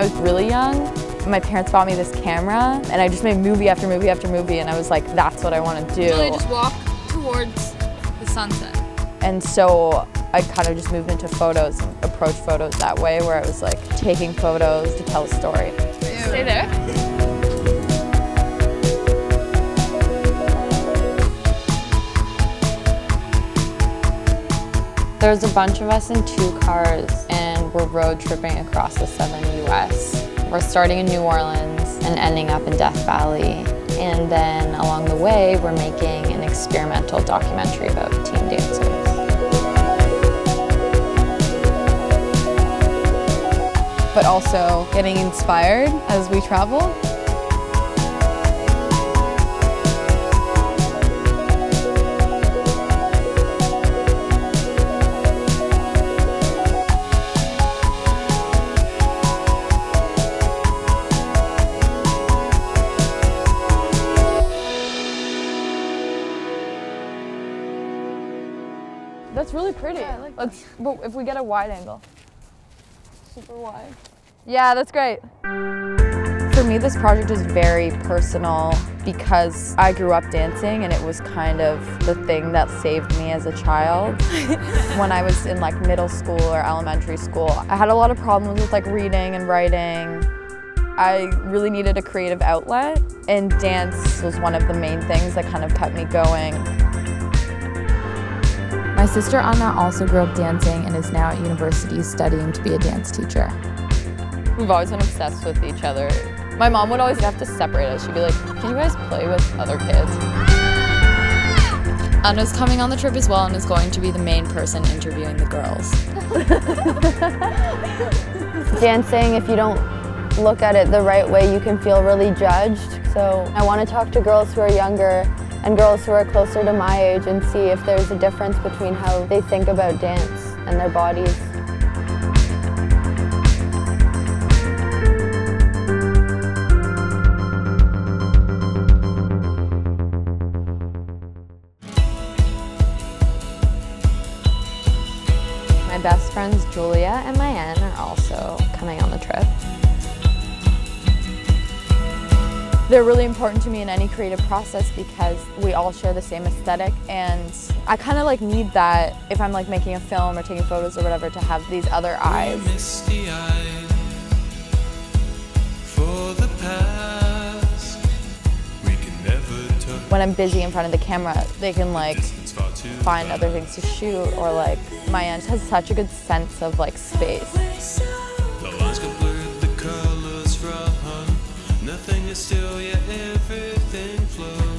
was really young, my parents bought me this camera, and I just made movie after movie after movie, and I was like, that's what I want to do. Julia just walked towards the sunset. And so I kind of just moved into photos and approached photos that way, where I was like taking photos to tell a story. Stay there. There's a bunch of us in 2 cars, and we're road tripping across the southern US. We're starting in New Orleans and ending up in Death Valley. And then along the way, we're making an experimental documentary about teen dancers. But also getting inspired as we travel. That's really pretty. Yeah, but if we get a wide angle. Super wide. Yeah, that's great. For me, this project is very personal because I grew up dancing, and it was kind of the thing that saved me as a child. When I was in like middle school or elementary school, I had a lot of problems with like reading and writing. I really needed a creative outlet, and dance was one of the main things that kind of kept me going. My sister Anna also grew up dancing and is now at university studying to be a dance teacher. We've always been obsessed with each other. My mom would always have to separate us. She'd be like, can you guys play with other kids? Anna's coming on the trip as well and is going to be the main person interviewing the girls. Dancing, if you don't look at it the right way, you can feel really judged. So I want to talk to girls who are younger and girls who are closer to my age and see if there's a difference between how they think about dance and their bodies. My best friends Julia and Mayen are also coming on the trip. They're really important to me in any creative process because we all share the same aesthetic, and I kind of like need that if I'm like making a film or taking photos or whatever, to have these other eyes. When I'm busy in front of the camera, they can like find other things to shoot, or like Mayen has such a good sense of like space.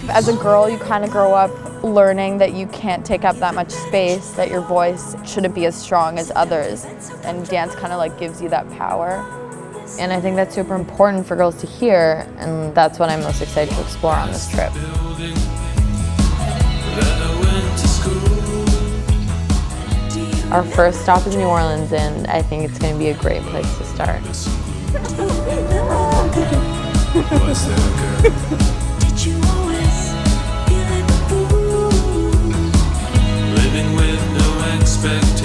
As a girl, you kind of grow up learning that you can't take up that much space, that your voice shouldn't be as strong as others, and dance kind of like gives you that power. And I think that's super important for girls to hear, and that's what I'm most excited to explore on this trip. Our first stop is New Orleans, and I think it's going to be a great place to start. Did you always feel like a fool? Living with no expectations.